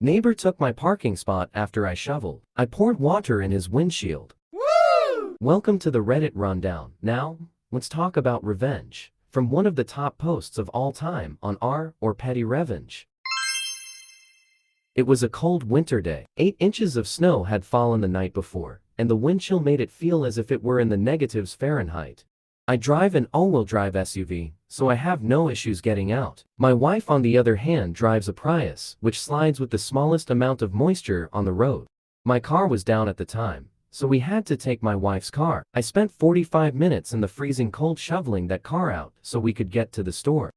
Neighbor took my parking spot after I shoveled. I poured water in his windshield. Woo! Welcome to the Reddit rundown. Now, let's talk about revenge. From one of the top posts of all time on R or Petty Revenge. It was a cold winter day. 8 inches of snow had fallen the night before, and the wind chill made it feel as if it were in the negatives Fahrenheit. I drive an all-wheel drive SUV, so I have no issues getting out. My wife on the other hand drives a Prius, which slides with the smallest amount of moisture on the road. My car was down at the time, so we had to take my wife's car. I spent 45 minutes in the freezing cold shoveling that car out so we could get to the store.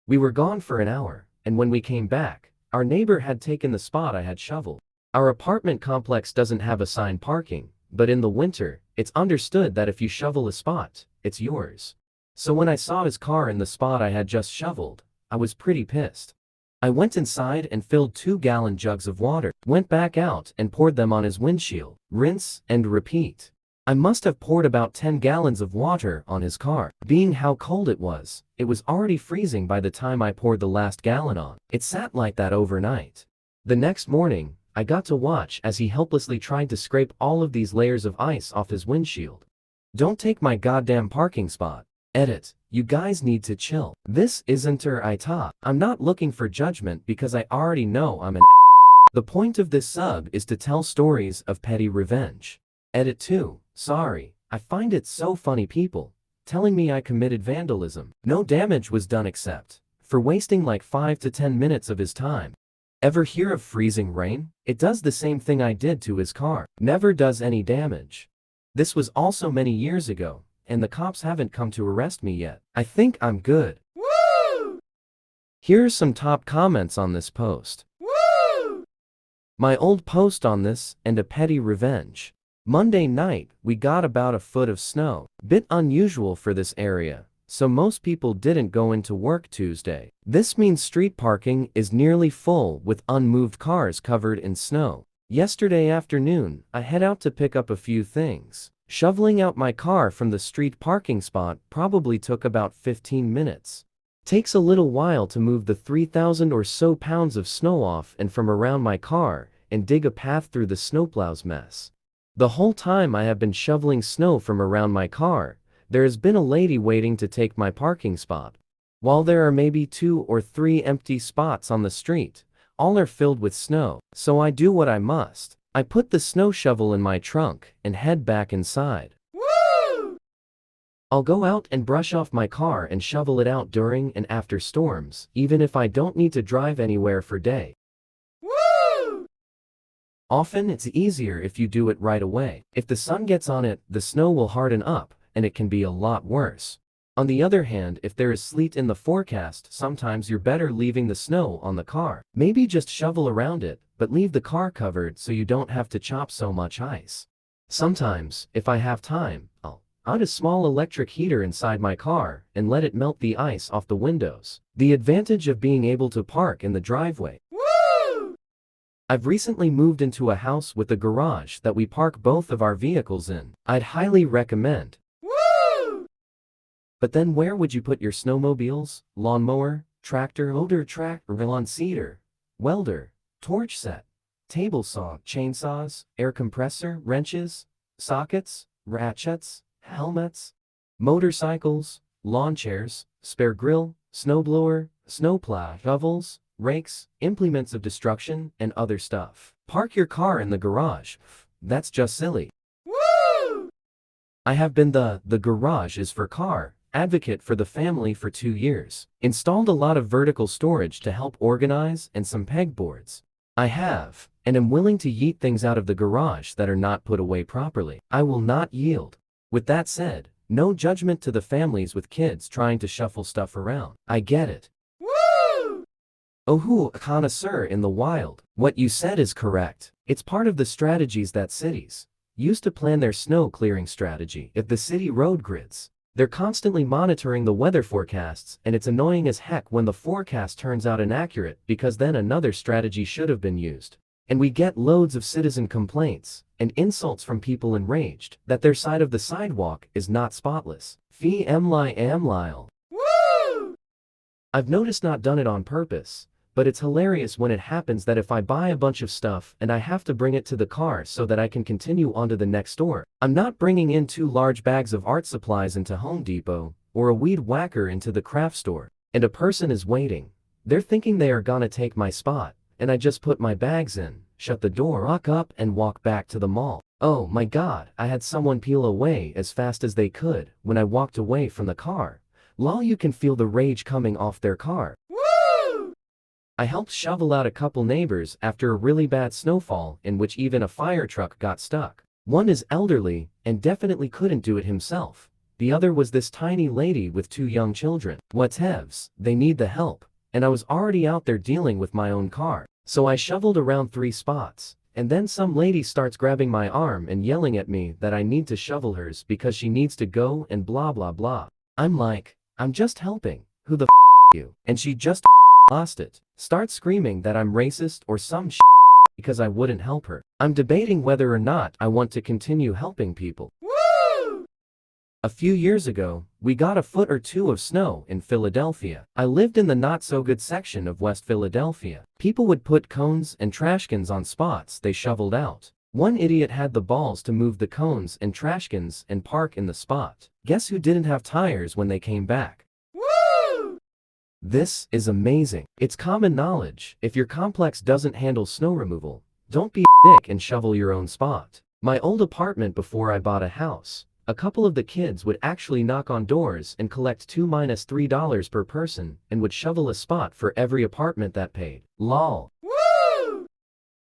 We were gone for an hour, and when we came back, our neighbor had taken the spot I had shoveled. Our apartment complex doesn't have assigned parking, but in the winter, it's understood that if you shovel a spot, it's yours. So when I saw his car in the spot I had just shoveled, I was pretty pissed. I went inside and filled 2-gallon jugs of water, went back out and poured them on his windshield, rinse and repeat. I must have poured about 10 gallons of water on his car. Being how cold it was already freezing by the time I poured the last gallon on. It sat like that overnight. The next morning, I got to watch as he helplessly tried to scrape all of these layers of ice off his windshield. Don't take my goddamn parking spot. Edit. You guys need to chill. This isn't ita. I'm not looking for judgment because I already know I'm an The point of this sub is to tell stories of petty revenge. Edit 2. Sorry, I find it so funny people telling me I committed vandalism. No damage was done except for wasting like 5 to 10 minutes of his time. Ever hear of freezing rain? It does the same thing I did to his car. Never does any damage. This was also many years ago, and the cops haven't come to arrest me yet. I think I'm good. Woo! Here are some top comments on this post. Woo! My old post on this and a petty revenge. Monday night, we got about a foot of snow. Bit unusual for this area, so most people didn't go into work Tuesday. This means street parking is nearly full with unmoved cars covered in snow. Yesterday afternoon, I head out to pick up a few things. Shoveling out my car from the street parking spot probably took about 15 minutes. Takes a little while to move the 3,000 or so pounds of snow off and from around my car and dig a path through the snowplow's mess. The whole time I have been shoveling snow from around my car, there has been a lady waiting to take my parking spot. While there are maybe 2 or 3 empty spots on the street, all are filled with snow, so I do what I must. I put the snow shovel in my trunk and head back inside. Woo! I'll go out and brush off my car and shovel it out during and after storms, even if I don't need to drive anywhere for day. Woo! Often it's easier if you do it right away. If the sun gets on it, the snow will harden up, and it can be a lot worse. On the other hand, if there is sleet in the forecast, sometimes you're better leaving the snow on the car. Maybe just shovel around it, but leave the car covered so you don't have to chop so much ice. Sometimes, if I have time, I'll add a small electric heater inside my car and let it melt the ice off the windows. The advantage of being able to park in the driveway. Woo! I've recently moved into a house with a garage that we park both of our vehicles in. I'd highly recommend. Woo! But then where would you put your snowmobiles, lawnmower, tractor, loader tractor, lawn seeder, welder, torch set, table saw, chainsaws, air compressor, wrenches, sockets, ratchets, helmets, motorcycles, lawn chairs, spare grill, snowblower, snowplow, shovels, rakes, implements of destruction, and other stuff. Park your car in the garage. That's just silly. Woo! I have been the garage is for car advocate for the family for 2 years. Installed a lot of vertical storage to help organize and some pegboards. I have, and am willing to yeet things out of the garage that are not put away properly. I will not yield. With that said, no judgment to the families with kids trying to shuffle stuff around. I get it. Woo! Oh, who a connoisseur in the wild. What you said is correct. It's part of the strategies that cities use to plan their snow clearing strategy. If the city road grids, they're constantly monitoring the weather forecasts, and it's annoying as heck when the forecast turns out inaccurate because then another strategy should have been used. And we get loads of citizen complaints and insults from people enraged that their side of the sidewalk is not spotless. Fee am lyle. Woo! I've noticed not done it on purpose, but it's hilarious when it happens that if I buy a bunch of stuff and I have to bring it to the car so that I can continue on to the next store. I'm not bringing in 2 large bags of art supplies into Home Depot, or a weed whacker into the craft store, and a person is waiting. They're thinking they are gonna take my spot, and I just put my bags in, shut the door, lock up, and walk back to the mall. Oh my god, I had someone peel away as fast as they could when I walked away from the car. Lol, you can feel the rage coming off their car. Woo! I helped shovel out a couple neighbors after a really bad snowfall in which even a fire truck got stuck. One is elderly and definitely couldn't do it himself. The other was this tiny lady with 2 young children. Whatevs, they need the help, and I was already out there dealing with my own car. So I shoveled around 3 spots, and then some lady starts grabbing my arm and yelling at me that I need to shovel hers because she needs to go and blah blah blah. I'm like, I'm just helping, who the f you? And she just lost it. Starts screaming that I'm racist or some because I wouldn't help her. I'm debating whether or not I want to continue helping people. Woo! A few years ago, we got a foot or 2 of snow in Philadelphia. I lived in the not-so-good section of West Philadelphia. People would put cones and trash cans on spots they shoveled out. One idiot had the balls to move the cones and trash cans and park in the spot. Guess who didn't have tires when they came back? Woo! This is amazing. It's common knowledge, if your complex doesn't handle snow removal, don't be a dick and shovel your own spot. My old apartment before I bought a house, a couple of the kids would actually knock on doors and collect $2–3 per person and would shovel a spot for every apartment that paid. Lol. Woo!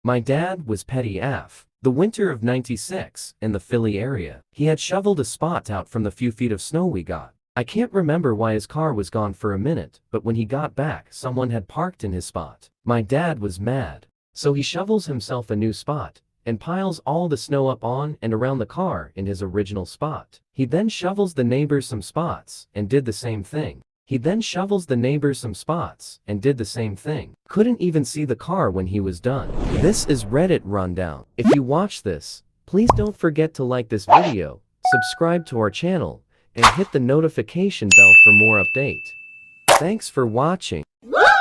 My dad was petty AF. The winter of '96, in the Philly area, he had shoveled a spot out from the few feet of snow we got. I can't remember why his car was gone for a minute, but when he got back, someone had parked in his spot. My dad was mad. So he shovels himself a new spot, and piles all the snow up on and around the car in his original spot. He then shovels the neighbors some spots, and did the same thing. Couldn't even see the car when he was done. This is Reddit Rundown. If you watch this, please don't forget to like this video, subscribe to our channel, and hit the notification bell for more updates. Thanks for watching. Woo!